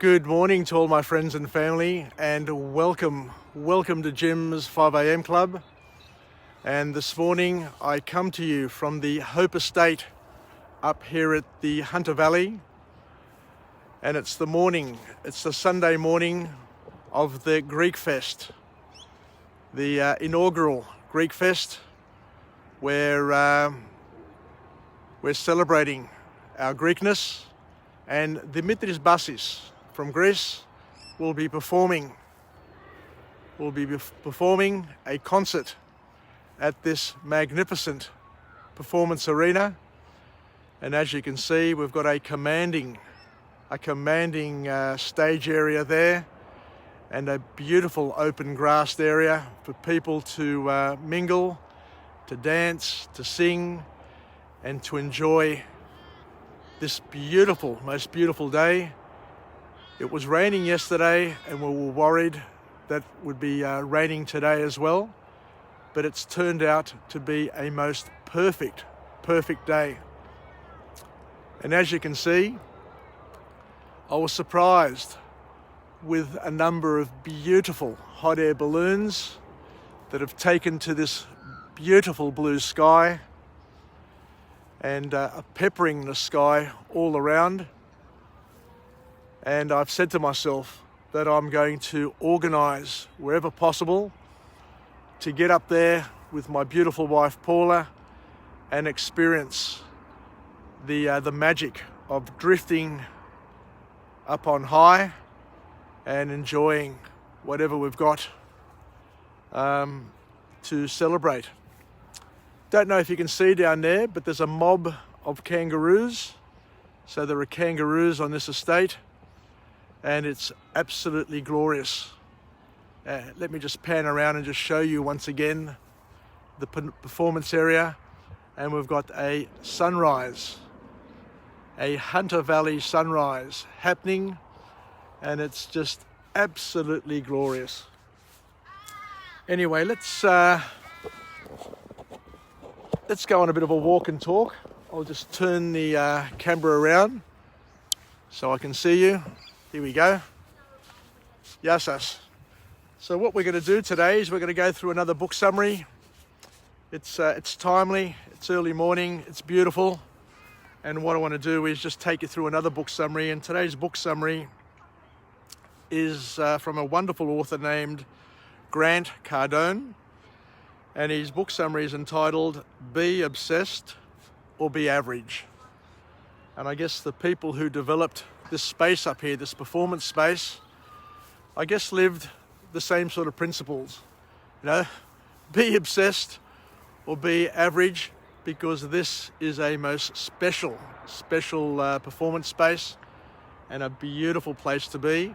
Good morning to all my friends and family, and welcome to Jim's 5 a.m. Club. And this morning I come to you from the Hope Estate up here at the Hunter Valley, and it's the Sunday morning of the Greek Fest, the inaugural Greek Fest, where we're celebrating our Greekness, and Dimitris Bassis from Greece will be performing a concert at this magnificent performance arena. And as you can see, we've got a commanding stage area there, and a beautiful open grassed area for people to mingle, to dance, to sing, and to enjoy this most beautiful day. It was raining yesterday, and we were worried that would be raining today as well, but it's turned out to be a most perfect day. And as you can see, I was surprised with a number of beautiful hot air balloons that have taken to this beautiful blue sky and are peppering the sky all around. And I've said to myself that I'm going to organise wherever possible to get up there with my beautiful wife Paula and experience the magic of drifting up on high and enjoying whatever we've got to celebrate. Don't know if you can see down there, but there's a mob of kangaroos. So there are kangaroos on this estate, and it's absolutely glorious. Let me just pan around and just show you once again the performance area. And we've got a sunrise, a Hunter Valley sunrise happening, and it's just absolutely glorious. Anyway, let's go on a bit of a walk and talk. I'll just turn the camera around so I can see you. Here we go. Yassas. So what we're going to do today is we're going to go through another book summary. It's timely, it's early morning, it's beautiful. And what I want to do is just take you through another book summary. And today's book summary is from a wonderful author named Grant Cardone. And his book summary is entitled Be Obsessed or Be Average. And I guess the people who developed this space up here, this performance space, I guess lived the same sort of principles. Be obsessed or be average, because this is a most special performance space and a beautiful place to be.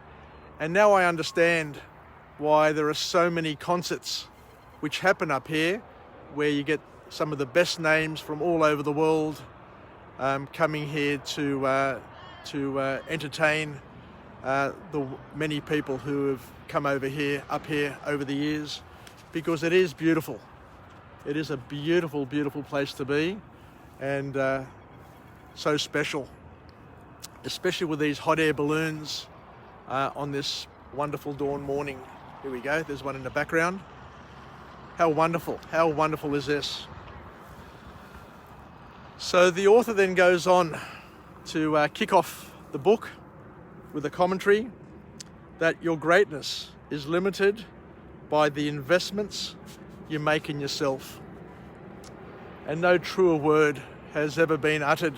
And now I understand why there are so many concerts which happen up here, where you get some of the best names from all over the world coming here to entertain the many people who have come up here over the years, because it is beautiful. It is a beautiful place to be, and so special, especially with these hot air balloons on this wonderful dawn morning. Here we go, there's one in the background. How wonderful is this? So the author then goes on to kick off the book with a commentary that your greatness is limited by the investments you make in yourself. And no truer word has ever been uttered,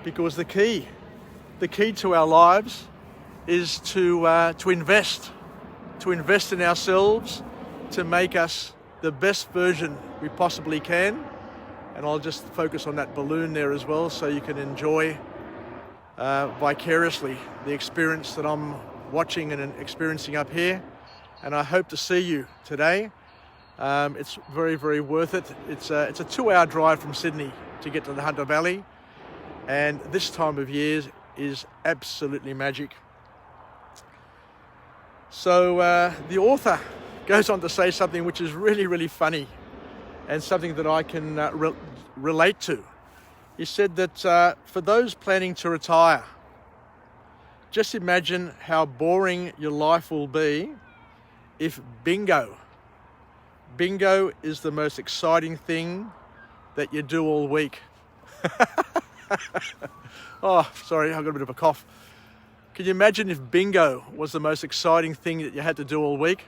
because the key to our lives is to invest in ourselves, to make us the best version we possibly can. And I'll just focus on that balloon there as well, so you can enjoy vicariously the experience that I'm watching and experiencing up here. And I hope to see you today. It's very worth it. It's a 2-hour drive from Sydney to get to the Hunter Valley, and this time of year is absolutely magic. So the author goes on to say something which is really funny, and something that I can relate to. He said that for those planning to retire, just imagine how boring your life will be if bingo is the most exciting thing that you do all week. Oh, sorry, I've got a bit of a cough. Can you imagine if bingo was the most exciting thing that you had to do all week?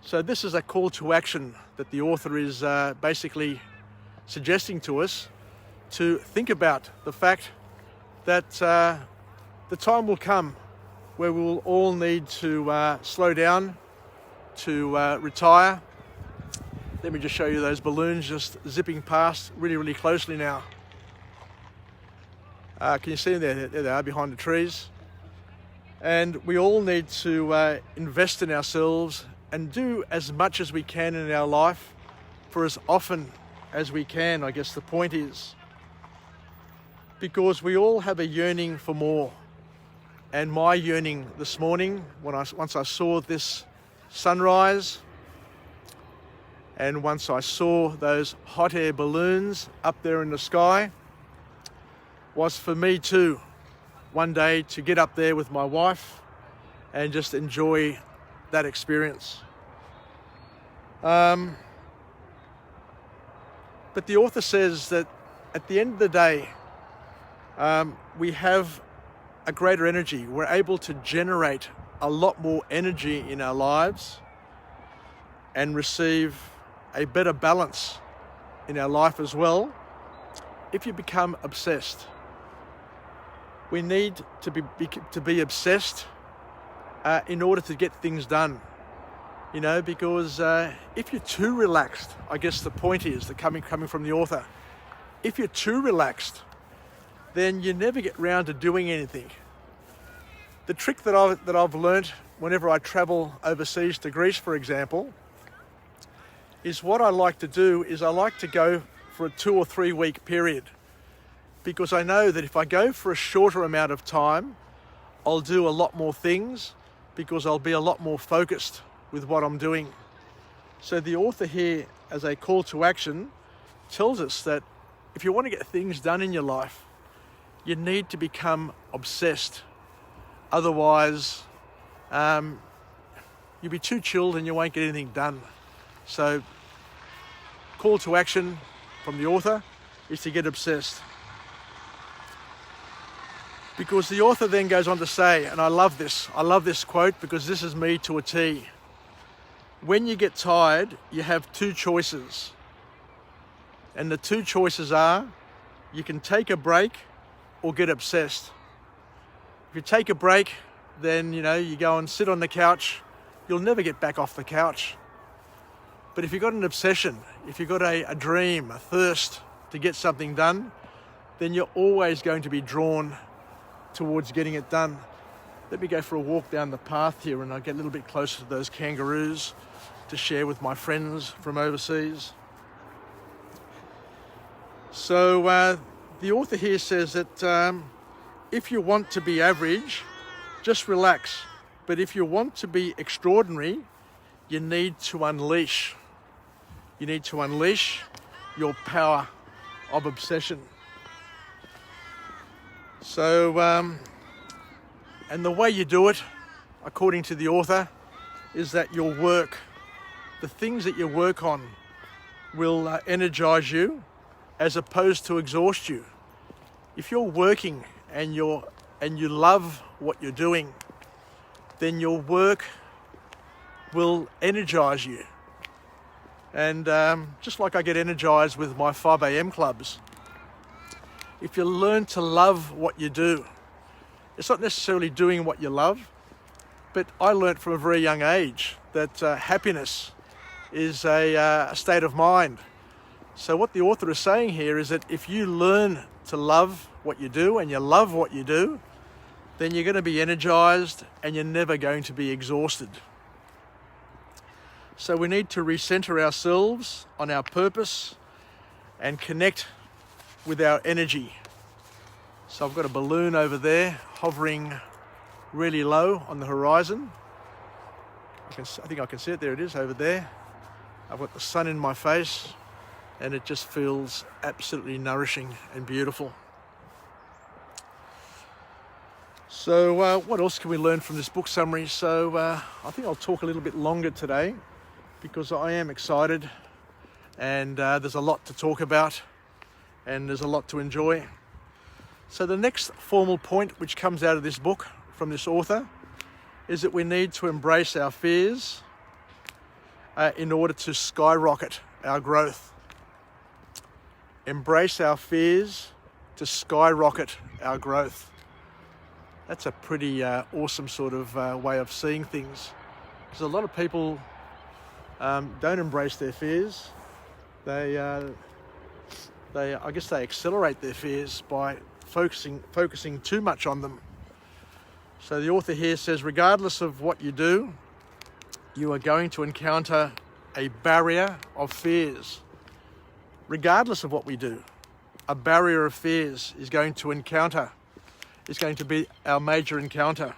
So this is a call to action that the author is basically suggesting to us to think about the fact that the time will come where we will all need to slow down, to retire. Let me just show you those balloons just zipping past really, really closely now. Can you see them there? There they are behind the trees. And we all need to invest in ourselves and do as much as we can in our life for as often as we can, I guess the point is. Because we all have a yearning for more. And my yearning this morning, once I saw this sunrise, and once I saw those hot air balloons up there in the sky, was for me too, one day to get up there with my wife and just enjoy that experience. But the author says that at the end of the day, we have a greater energy. We're able to generate a lot more energy in our lives and receive a better balance in our life as well if you become obsessed. We need to be obsessed in order to get things done, you know, because if you're too relaxed, I guess the point is that coming from the author, if you're too relaxed, then you never get round to doing anything. The trick that I've learnt whenever I travel overseas to Greece, for example, is what I like to do is I like to go for a 2 or 3 week period, because I know that if I go for a shorter amount of time, I'll do a lot more things because I'll be a lot more focused with what I'm doing. So the author here, as a call to action, tells us that if you want to get things done in your life, you need to become obsessed. Otherwise, you'll be too chilled and you won't get anything done. So, call to action from the author is to get obsessed. Because the author then goes on to say, and I love this quote because this is me to a T. When you get tired, you have 2 choices. And the 2 choices are, you can take a break or get obsessed. If you take a break, then you go and sit on the couch, you'll never get back off the couch. But if you've got an obsession, if you've got a dream, a thirst to get something done, then you're always going to be drawn towards getting it done. Let me go for a walk down the path here and I'll get a little bit closer to those kangaroos to share with my friends from overseas. So the author here says that if you want to be average, just relax. But if you want to be extraordinary, you need to unleash. You need to unleash your power of obsession. So, and the way you do it, according to the author, is that your work, the things that you work on, will energize you as opposed to exhaust you. If you're working and you love what you're doing, then your work will energize you. And just like I get energized with my 5 a.m. clubs, if you learn to love what you do, it's not necessarily doing what you love, but I learnt from a very young age that happiness is a state of mind. So what the author is saying here is that if you learn to love what you do and you love what you do, then you're going to be energized and you're never going to be exhausted. So we need to recenter ourselves on our purpose and connect with our energy. So I've got a balloon over there hovering really low on the horizon. I think I can see it. There it is over there. I've got the sun in my face and it just feels absolutely nourishing and beautiful. So what else can we learn from this book summary? So I think I'll talk a little bit longer today because I am excited and there's a lot to talk about and there's a lot to enjoy. So the next formal point which comes out of this book from this author is that we need to embrace our fears in order to skyrocket our growth. Embrace our fears to skyrocket our growth. That's a pretty awesome sort of way of seeing things, because a lot of people don't embrace their fears. I guess they accelerate their fears by focusing too much on them. So the author here says, regardless of what you do, you are going to encounter a barrier of fears. Regardless of what we do, a barrier of fears is going to be our major encounter.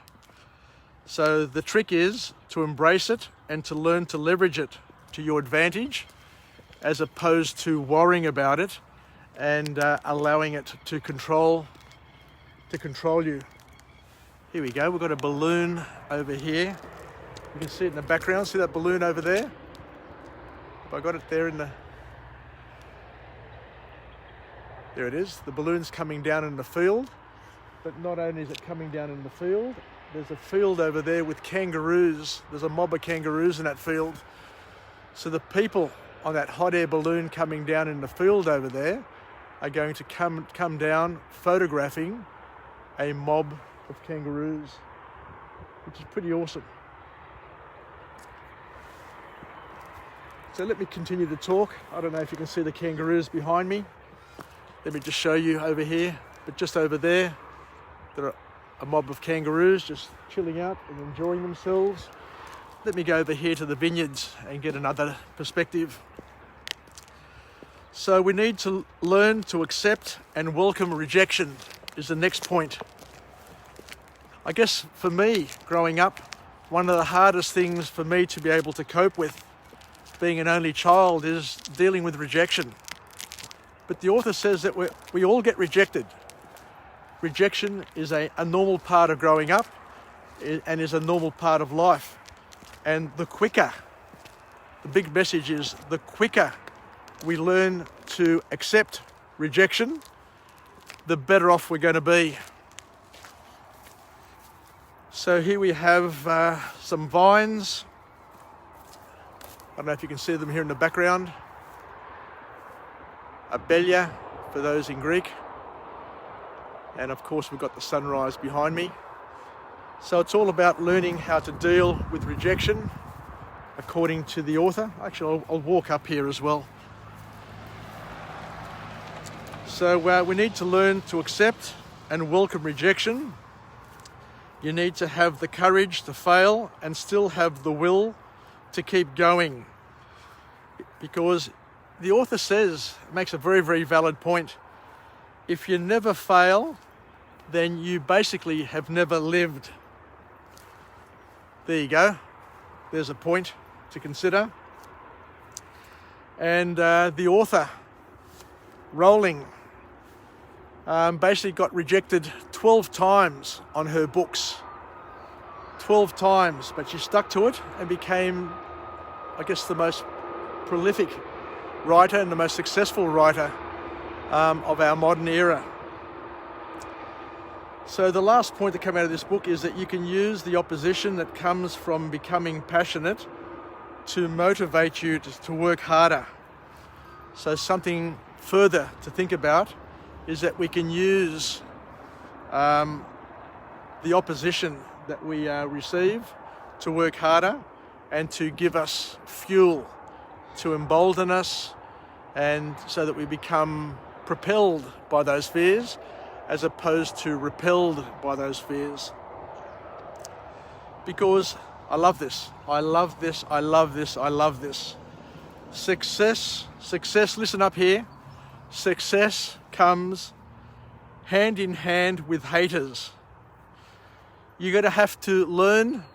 So the trick is to embrace it and to learn to leverage it to your advantage, as opposed to worrying about it and allowing it to control you. Here we go, we've got a balloon over here. You can see it in the background. See that balloon over there? Have I got it there in the... There it is. The balloon's coming down in the field. But not only is it coming down in the field, there's a field over there with kangaroos. There's a mob of kangaroos in that field. So the people on that hot air balloon coming down in the field over there are going to come down photographing a mob of kangaroos, which is pretty awesome. So let me continue to talk. I don't know if you can see the kangaroos behind me. Let me just show you over here, but just over there, there are a mob of kangaroos just chilling out and enjoying themselves. Let me go over here to the vineyards and get another perspective. So we need to learn to accept and welcome rejection is the next point. I guess for me, growing up, one of the hardest things for me to be able to cope with, being an only child, is dealing with rejection. But the author says that we all get rejected. Rejection is a normal part of growing up and is a normal part of life. And the big message is, the quicker we learn to accept rejection, the better off we're going to be. So here we have some vines. I don't know if you can see them here in the background. Abelia, for those in Greek. And of course we've got the sunrise behind me. So it's all about learning how to deal with rejection, according to the author. Actually, I'll walk up here as well. So we need to learn to accept and welcome rejection. You need to have the courage to fail and still have the will to keep going. Because the author makes a very, very valid point. If you never fail, then you basically have never lived. There you go. There's a point to consider. And the author, Rowling, basically got rejected 12 times on her books. 12 times, but she stuck to it and became, I guess, the most prolific writer and the most successful writer of our modern era. So the last point that came out of this book is that you can use the opposition that comes from becoming passionate to motivate you to work harder. So something further to think about is that we can use the opposition that we receive to work harder and to give us fuel, to embolden us, and so that we become propelled by those fears as opposed to repelled by those fears. Because I love this. Success, listen up here. Success comes hand in hand with haters. You're going to have to learn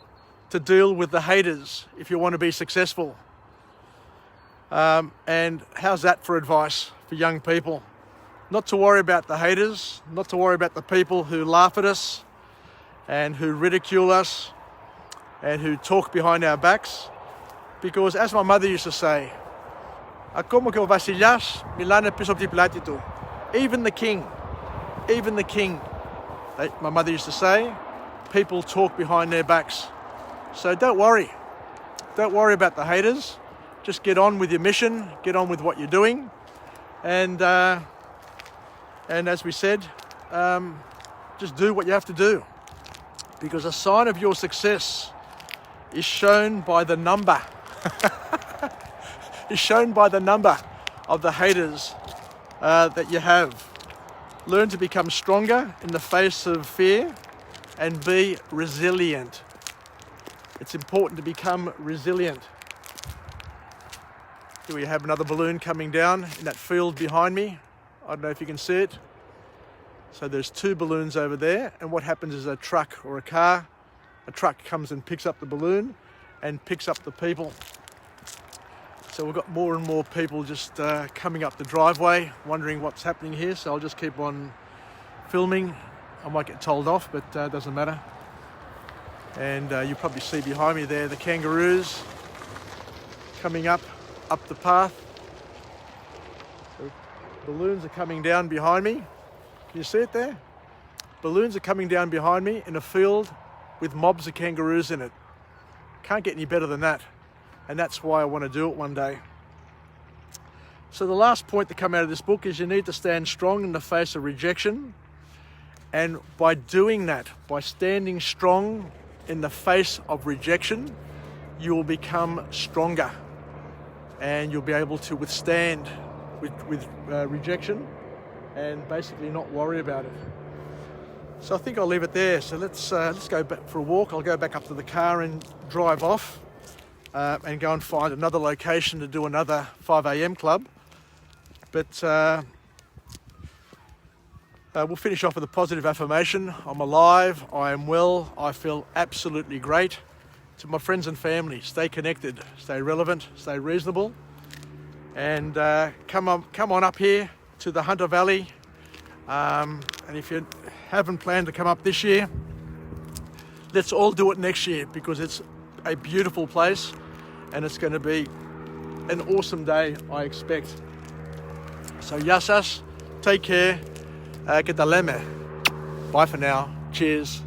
to deal with the haters if you want to be successful. And how's that for advice for young people? Not to worry about the haters, not to worry about the people who laugh at us, and who ridicule us and who talk behind our backs. Because as my mother used to say, "Ακόμα και ο βασιλιάς μιλάνε πίσω από την πλάτη του." Even the king, my mother used to say, people talk behind their backs. So don't worry about the haters. Just get on with your mission, get on with what you're doing, and as we said, just do what you have to do, because a sign of your success is shown by the number. Is shown by the number of the haters that you have. Learn to become stronger in the face of fear and be resilient. It's important to become resilient. Here we have another balloon coming down in that field behind me. I don't know if you can see it. So there's two balloons over there, and what happens is a truck or a truck comes and picks up the balloon and picks up the people. So we've got more and more people just coming up the driveway, wondering what's happening here. So I'll just keep on filming. I might get told off, but it doesn't matter. And you probably see behind me there the kangaroos coming up the path. The balloons are coming down behind me. Can you see it there? Balloons are coming down behind me in a field with mobs of kangaroos in it. Can't get any better than that. And that's why I want to do it one day. So the last point to come out of this book is you need to stand strong in the face of rejection. And by doing that, by standing strong in the face of rejection, you will become stronger. And you'll be able to withstand with rejection and basically not worry about it. So I think I'll leave it there. So let's go back for a walk. I'll go back up to the car and drive off and go and find another location to do another 5 a.m. club. But we'll finish off with a positive affirmation. I'm alive, I am well, I feel absolutely great. To my friends and family, stay connected, stay relevant, stay reasonable. And come on up here to the Hunter Valley. And if you haven't planned to come up this year, let's all do it next year, because it's a beautiful place and it's going to be an awesome day, I expect. So yasas, take care, que te leme. Bye for now, cheers.